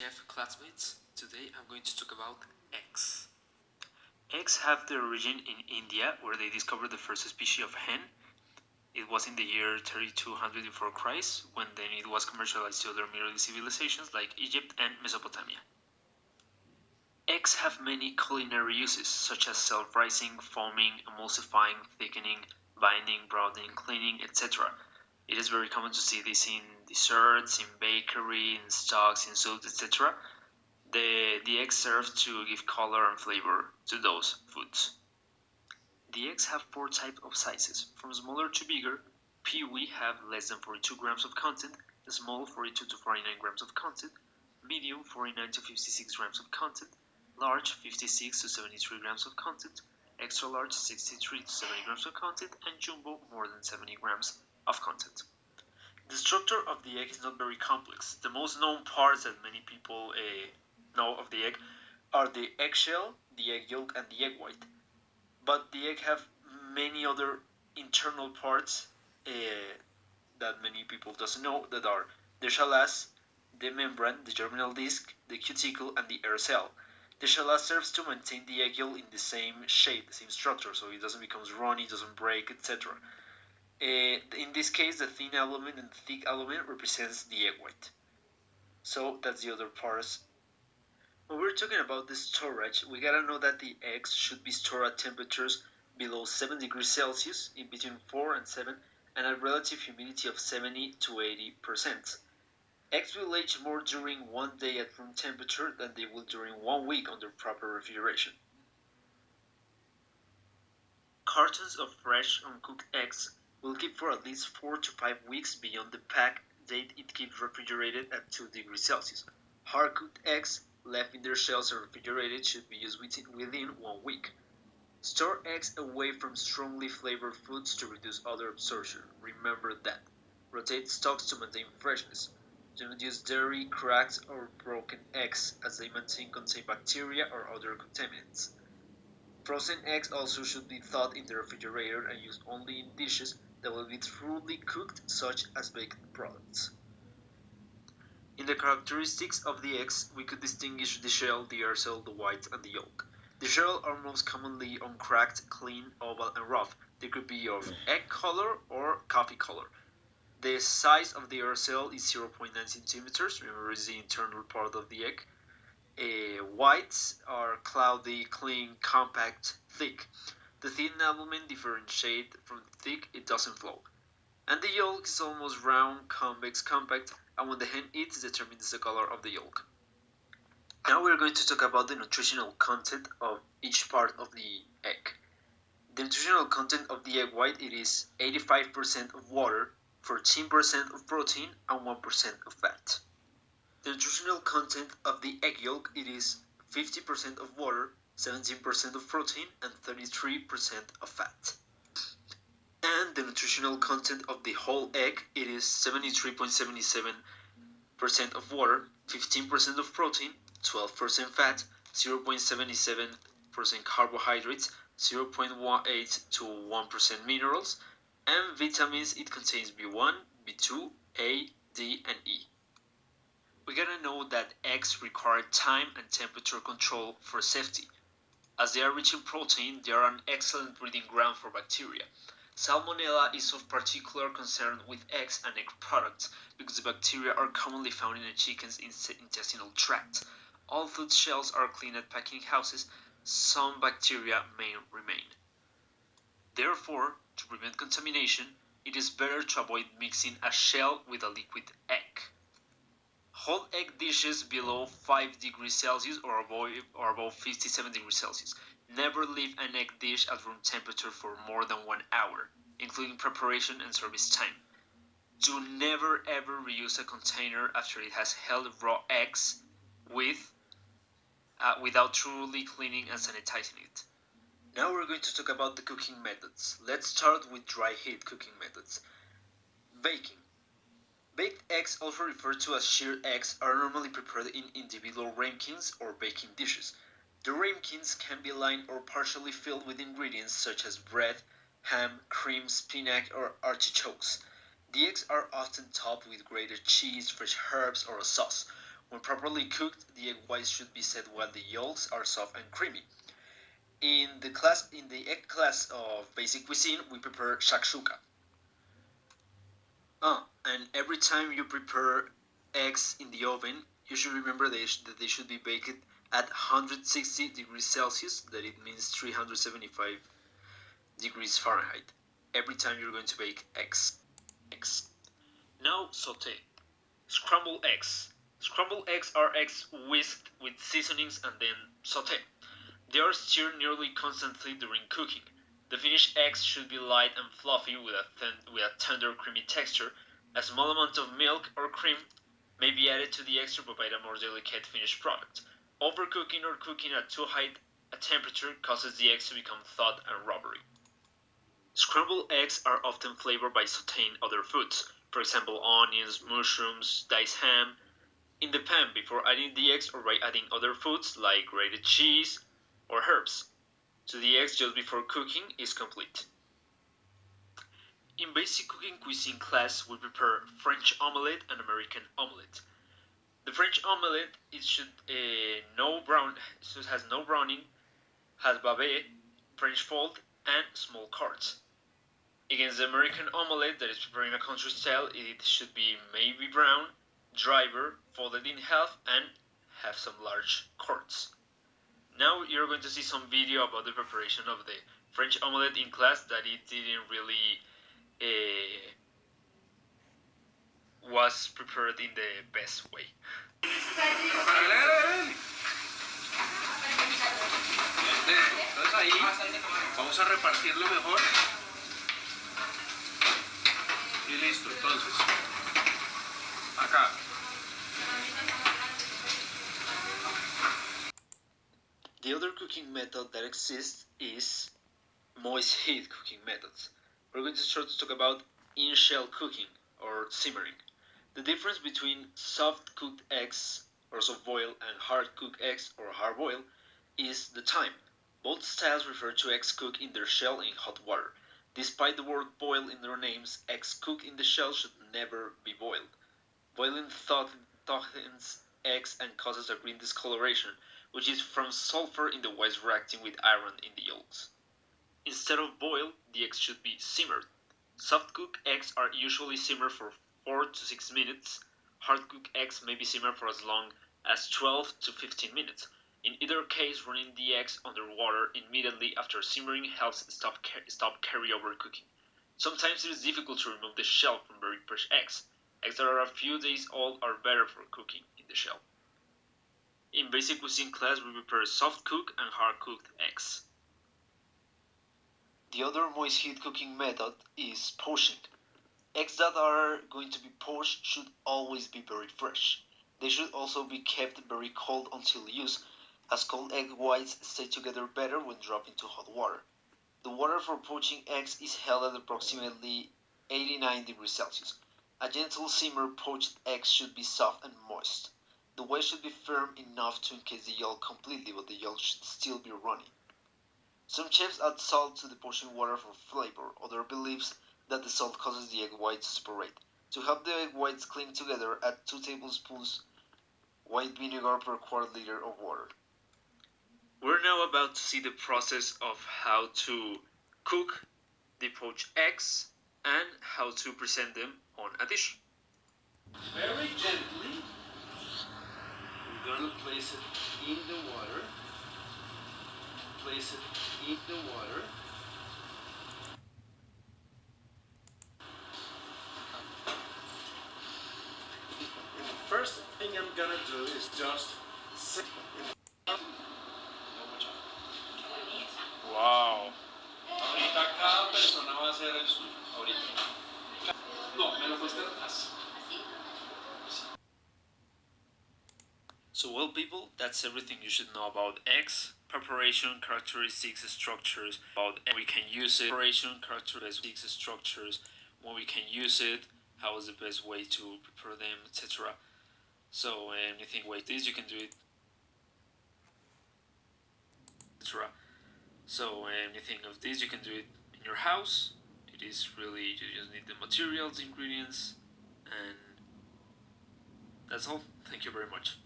Chef classmates, today I'm going to talk about eggs. Eggs have their origin in India, where they discovered the first species of hen. It was in the year 3200 before Christ, when then it was commercialized to other Middle East civilizations like Egypt and Mesopotamia. Eggs have many culinary uses, such as self-rising, foaming, emulsifying, thickening, binding, broadening, cleaning, etc. It is very common to see this in desserts, in bakery, in stocks, in soups, etc. The eggs serve to give color and flavor to those foods. The eggs have four types of sizes, from smaller to bigger. Peewee have less than 42 grams of content, small 42 to 49 grams of content, medium 49 to 56 grams of content, large 56 to 73 grams of content, extra large 63 to 70 grams of content, and jumbo more than 70 grams of content. The structure of the egg is not very complex. The most known parts that many people know of the egg are the eggshell, the egg yolk, and the egg white. But the egg have many other internal parts that many people doesn't know, that are the chalasse, the membrane, the germinal disc, the cuticle, and the air cell. The chalasse serves to maintain the egg yolk in the same shape, the same structure, so it doesn't become runny, doesn't break, etc. In this case, the thin element and the thick element represents the egg white. So that's the other parts. When we're talking about the storage, we gotta know that the eggs should be stored at temperatures below 7 degrees Celsius, in between 4 and 7, and a relative humidity of 70 to 80%. Eggs will age more during one day at room temperature than they will during 1 week under proper refrigeration. Cartons of fresh uncooked eggs will keep for at least 4 to 5 weeks beyond the pack date it keeps refrigerated at 2 degrees Celsius. Hard cooked eggs left in their shells or refrigerated should be used within 1 week. Store eggs away from strongly flavored foods to reduce odor absorption. Remember that. Rotate stocks to maintain freshness. Do not use dirty, cracked, or broken eggs, as they contain bacteria or other contaminants. Frozen eggs also should be thawed in the refrigerator and used only in dishes that will be thoroughly cooked, such as baked products. In the characteristics of the eggs, we could distinguish the shell, the air cell, the white, and the yolk. The shell are most commonly uncracked, clean, oval, and rough. They could be of egg color or coffee color. The size of the air cell is 0.9 centimeters. Remember, it's the internal part of the egg. Whites are cloudy, clean, compact, thick. The thin element differentiates from the thick, it doesn't flow. And the yolk is almost round, convex, compact, and when the hen eats, determines the color of the yolk. Now we're going to talk about the nutritional content of each part of the egg. The nutritional content of the egg white, it is 85% of water, 14% of protein, and 1% of fat. The nutritional content of the egg yolk, it is 50% of water, 17% of protein, and 33% of fat. And the nutritional content of the whole egg, it is 73.77% of water, 15% of protein, 12% fat, 0.77% carbohydrates, 0.18 to 1% minerals, and vitamins. It contains B1, B2, A, D, and E. We gotta know that eggs require time and temperature control for safety. As they are rich in protein, they are an excellent breeding ground for bacteria. Salmonella is of particular concern with eggs and egg products because the bacteria are commonly found in the chicken's intestinal tract. Although shells are cleaned at packing houses, some bacteria may remain. Therefore, to prevent contamination, it is better to avoid mixing a shell with a liquid egg. Whole egg dishes below 5 degrees Celsius or above 57 degrees Celsius. Never leave an egg dish at room temperature for more than 1 hour, including preparation and service time. Do never ever reuse a container after it has held raw eggs without thoroughly cleaning and sanitizing it. Now we're going to talk about the cooking methods. Let's start with dry heat cooking methods. Baking. Baked eggs, also referred to as shirred eggs, are normally prepared in individual ramekins or baking dishes. The ramekins can be lined or partially filled with ingredients such as bread, ham, cream, spinach, or artichokes. The eggs are often topped with grated cheese, fresh herbs, or a sauce. When properly cooked, the egg whites should be set while the yolks are soft and creamy. In the egg class of basic cuisine, we prepare shakshuka. And every time you prepare eggs in the oven, you should remember that they should be baked at 160 degrees Celsius, that it means 375 degrees Fahrenheit, every time you're going to bake eggs. Now saute. Scrambled eggs. Scrambled eggs are eggs whisked with seasonings and then saute. They are stirred nearly constantly during cooking. The finished eggs should be light and fluffy with a tender creamy texture. A small amount of milk or cream may be added to the eggs to provide a more delicate finished product. Overcooking or cooking at too high a temperature causes the eggs to become thawed and rubbery. Scrambled eggs are often flavored by sauteing other foods, for example onions, mushrooms, diced ham, in the pan before adding the eggs or by adding other foods like grated cheese or herbs. So the eggs just before cooking is complete. In basic cooking cuisine class, we prepare French omelette and American omelette. The French omelette has no browning, has babette, French fold, and small cards. Against the American omelette that is prepared in a country style, it should be maybe brown, drier, folded in half, and have some large cords. Now you're going to see some video about the preparation of the French omelette in class that it didn't really was prepared in the best way. Entonces ahí vamos a repartirlo mejor y listo. Entonces, acá. The other cooking method that exists is moist heat cooking methods. We're going to start to talk about in-shell cooking or simmering. The difference between soft cooked eggs or soft boiled and hard cooked eggs or hard boiled is the time. Both styles refer to eggs cooked in their shell in hot water. Despite the word boil in their names, eggs cooked in the shell should never be boiled. Boiling thickens eggs and causes a green discoloration, which is from sulfur in the whites reacting with iron in the yolks. Instead of boiled, the eggs should be simmered. Soft cooked eggs are usually simmered for 4 to 6 minutes. Hard cooked eggs may be simmered for as long as 12 to 15 minutes. In either case, running the eggs under water immediately after simmering helps stop carryover cooking. Sometimes it is difficult to remove the shell from very fresh eggs. Eggs that are a few days old are better for cooking in the shell. In basic cuisine class, we prepare soft cooked and hard cooked eggs. The other moist heat cooking method is poaching. Eggs that are going to be poached should always be very fresh. They should also be kept very cold until use, as cold egg whites stay together better when dropped into hot water. The water for poaching eggs is held at approximately 89 degrees Celsius. A gentle simmer poached eggs should be soft and moist. The white should be firm enough to encase the yolk completely, but the yolk should still be runny. Some chefs add salt to the poaching water for flavor. Others believes that the salt causes the egg whites to separate. To help the egg whites cling together, add 2 tablespoons white vinegar per quart liter of water. We're now about to see the process of how to cook the poached eggs and how to present them on a dish. Very gently, we're gonna place it in the water. Place it in the water. First thing I'm gonna do is just set. Wow. Ahorita cada persona va a hacer el suyo. Ahorita. No, me lo cuesta atrás. So well people, that's everything you should know about eggs. Preparation, characteristics, structures, about we can use it. Preparation, characteristics, structures, when we can use it, how is the best way to prepare them, etc. So anything like this, you can do it, etc. So anything of this, you can do it in your house. It is really, you just need the materials, ingredients, and that's all. Thank you very much.